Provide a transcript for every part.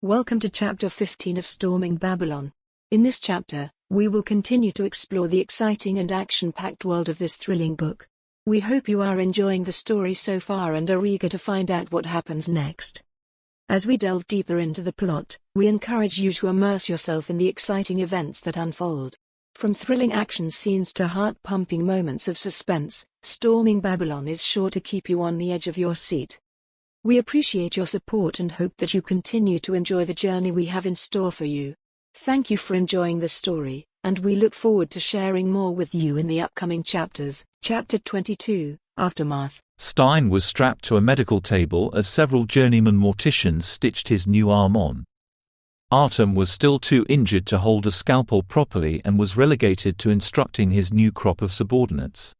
Welcome to Chapter 15 of Storming Babylon. In this chapter, we will continue to explore the exciting and action-packed world of this thrilling book. We hope you are enjoying the story so far and are eager to find out what happens next. As we delve deeper into the plot, we encourage you to immerse yourself in the exciting events that unfold. From thrilling action scenes to heart-pumping moments of suspense, Storming Babylon is sure to keep you on the edge of your seat. We appreciate your support and hope that you continue to enjoy the journey we have in store for you. Thank you for enjoying the story, and we look forward to sharing more with you in the upcoming chapters. Chapter 22, Aftermath. Stein was strapped to a medical table as several journeyman morticians stitched his new arm on. Artem was still too injured to hold a scalpel properly and was relegated to instructing his new crop of subordinates.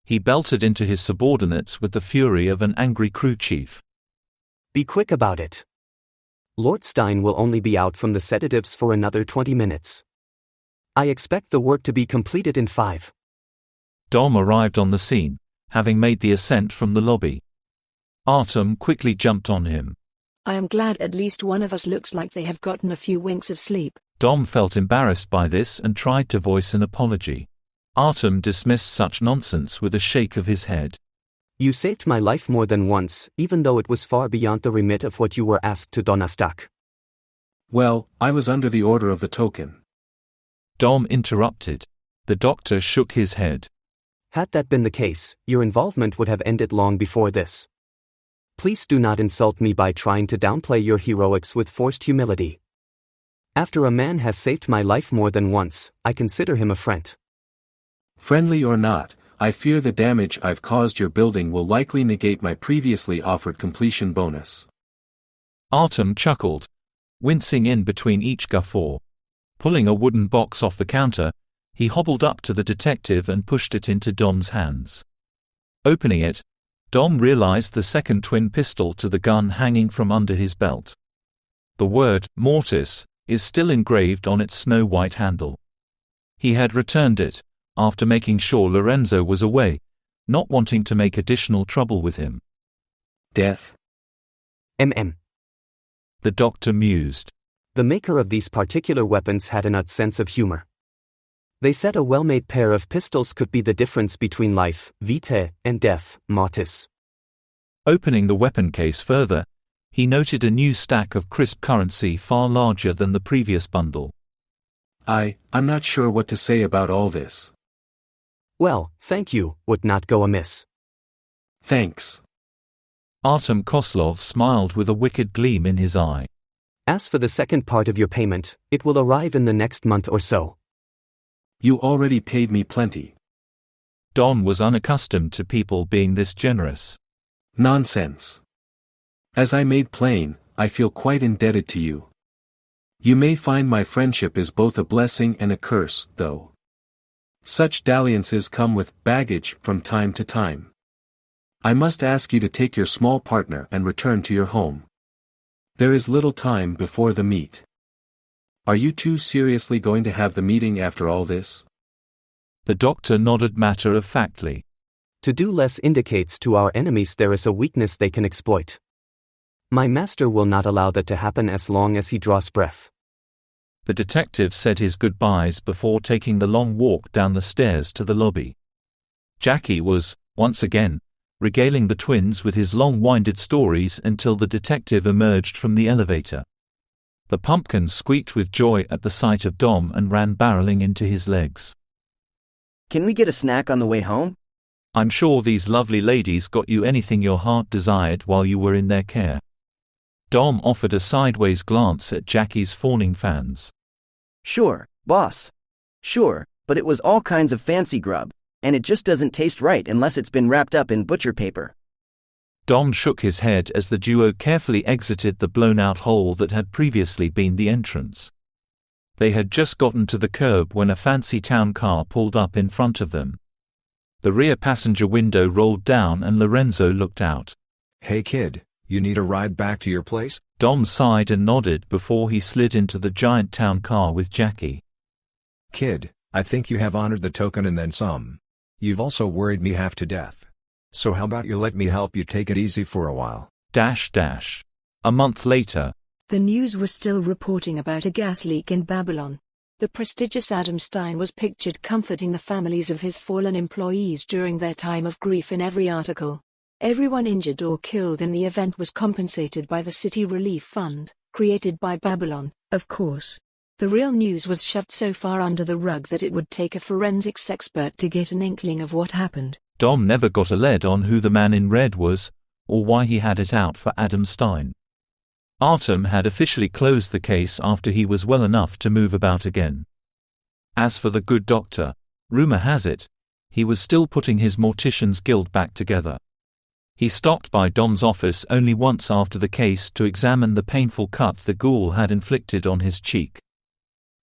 He belted into his subordinates with the fury of an angry crew chief. Be quick about it. Lord Stein will only be out from the sedatives for another 20 minutes. I expect the work to be completed in 5. Dom arrived on the scene, having made the ascent from the lobby. Artem quickly jumped on him. I am glad at least one of us looks like they have gotten a few winks of sleep. Dom felt embarrassed by this and tried to voice an apology. Artem dismissed such nonsense with a shake of his head. You saved my life more than once, even though it was far beyond the remit of what you were asked to Donastak. Well, I was under the order of the token. Dom interrupted. The doctor shook his head. Had that been the case, your involvement would have ended long before this. Please do not insult me by trying to downplay your heroics with forced humility. After a man has saved my life more than once, I consider him a friend. Friendly or not, I fear the damage I've caused your building will likely negate my previously offered completion bonus. Artem chuckled, wincing in between each guffaw. Pulling a wooden box off the counter, he hobbled up to the detective and pushed it into Dom's hands. Opening it, Dom realized the second twin pistol to the gun hanging from under his belt. The word, Mortis, is still engraved on its snow-white handle. He had returned it, after making sure Lorenzo was away, not wanting to make additional trouble with him. Death. The doctor mused. The maker of these particular weapons had an odd sense of humor. They said a well-made pair of pistols could be the difference between life, vitae, and death, mortis. Opening the weapon case further, he noted a new stack of crisp currency far larger than the previous bundle. I'm not sure what to say about all this. Well, thank you, would not go amiss. Thanks. Artem Koslov smiled with a wicked gleam in his eye. As for the second part of your payment, it will arrive in the next month or so. You already paid me plenty. Don was unaccustomed to people being this generous. Nonsense. As I made plain, I feel quite indebted to you. You may find my friendship is both a blessing and a curse, though. Such dalliances come with baggage from time to time. I must ask you to take your small partner and return to your home. There is little time before the meet. Are you two seriously going to have the meeting after all this? The doctor nodded matter-of-factly. To do less indicates to our enemies there is a weakness they can exploit. My master will not allow that to happen as long as he draws breath. The detective said his goodbyes before taking the long walk down the stairs to the lobby. Jackie was, once again, regaling the twins with his long-winded stories until the detective emerged from the elevator. The pumpkin squeaked with joy at the sight of Dom and ran barreling into his legs. Can we get a snack on the way home? I'm sure these lovely ladies got you anything your heart desired while you were in their care. Dom offered a sideways glance at Jackie's fawning fans. Sure, boss. Sure, but it was all kinds of fancy grub, and it just doesn't taste right unless it's been wrapped up in butcher paper. Dom shook his head as the duo carefully exited the blown-out hole that had previously been the entrance. They had just gotten to the curb when a fancy town car pulled up in front of them. The rear passenger window rolled down and Lorenzo looked out. Hey kid, you need a ride back to your place? Dom sighed and nodded before he slid into the giant town car with Jackie. Kid, I think you have honored the token and then some. You've also worried me half to death. So how about you let me help you take it easy for a while? A month later. The news was still reporting about a gas leak in Babylon. The prestigious Adam Stein was pictured comforting the families of his fallen employees during their time of grief in every article. Everyone injured or killed in the event was compensated by the City Relief Fund, created by Babylon, of course. The real news was shoved so far under the rug that it would take a forensics expert to get an inkling of what happened. Dom never got a lead on who the man in red was, or why he had it out for Adam Stein. Artem had officially closed the case after he was well enough to move about again. As for the good doctor, rumor has it, he was still putting his Mortician's Guild back together. He stopped by Dom's office only once after the case to examine the painful cut the ghoul had inflicted on his cheek.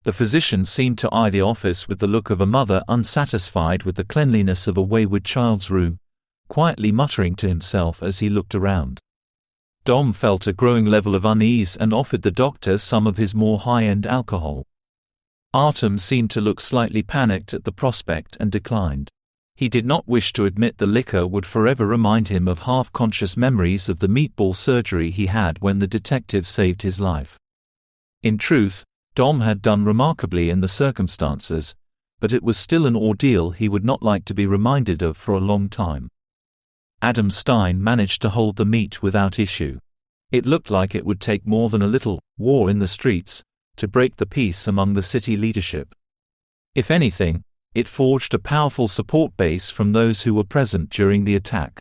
The physician seemed to eye the office with the look of a mother unsatisfied with the cleanliness of a wayward child's room, quietly muttering to himself as he looked around. Dom felt a growing level of unease and offered the doctor some of his more high-end alcohol. Artem seemed to look slightly panicked at the prospect and declined. He did not wish to admit the liquor would forever remind him of half-conscious memories of the meatball surgery he had when the detective saved his life. In truth, Dom had done remarkably in the circumstances, but it was still an ordeal he would not like to be reminded of for a long time. Adam Stein managed to hold the meet without issue. It looked like it would take more than a little war in the streets to break the peace among the city leadership. If anything, it forged a powerful support base from those who were present during the attack.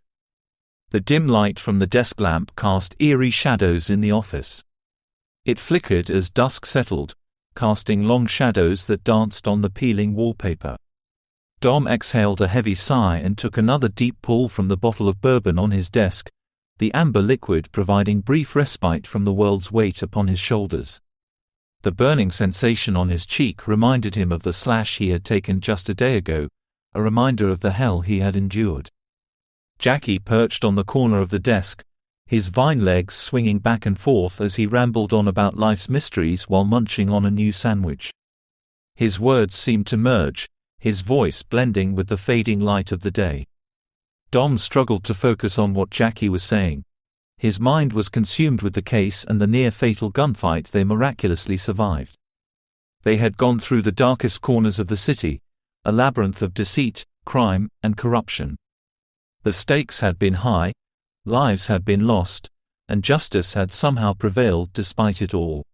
The dim light from the desk lamp cast eerie shadows in the office. It flickered as dusk settled, casting long shadows that danced on the peeling wallpaper. Dom exhaled a heavy sigh and took another deep pull from the bottle of bourbon on his desk, the amber liquid providing brief respite from the world's weight upon his shoulders. The burning sensation on his cheek reminded him of the slash he had taken just a day ago, a reminder of the hell he had endured. Jackie perched on the corner of the desk, his vine legs swinging back and forth as he rambled on about life's mysteries while munching on a new sandwich. His words seemed to merge, his voice blending with the fading light of the day. Dom struggled to focus on what Jackie was saying. His mind was consumed with the case and the near-fatal gunfight they miraculously survived. They had gone through the darkest corners of the city, a labyrinth of deceit, crime, and corruption. The stakes had been high, lives had been lost, and justice had somehow prevailed despite it all.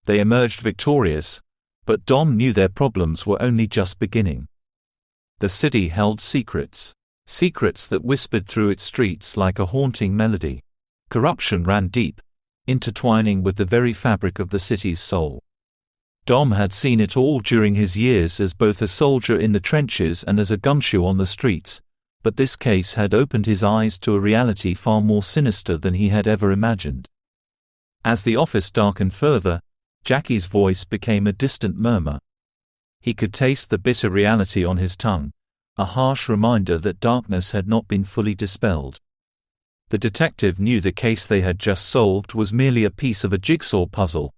They emerged victorious, but Dom knew their problems were only just beginning. The city held secrets. Secrets that whispered through its streets like a haunting melody. Corruption ran deep, intertwining with the very fabric of the city's soul. Dom had seen it all during his years as both a soldier in the trenches and as a gumshoe on the streets, but this case had opened his eyes to a reality far more sinister than he had ever imagined. As the office darkened further, Jackie's voice became a distant murmur. He could taste the bitter reality on his tongue, a harsh reminder that darkness had not been fully dispelled. The detective knew the case they had just solved was merely a piece of a jigsaw puzzle,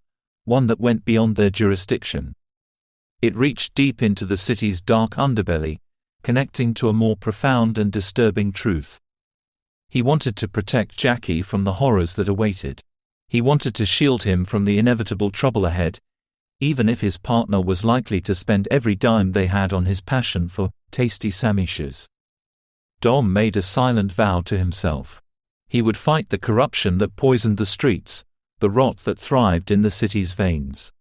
one that went beyond their jurisdiction. It reached deep into the city's dark underbelly, connecting to a more profound and disturbing truth. He wanted to protect Jackie from the horrors that awaited. He wanted to shield him from the inevitable trouble ahead, even if his partner was likely to spend every dime they had on his passion for tasty sandwiches. Dom made a silent vow to himself. He would fight the corruption that poisoned the streets, the rot that thrived in the city's veins.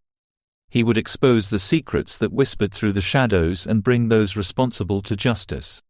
He would expose the secrets that whispered through the shadows and bring those responsible to justice.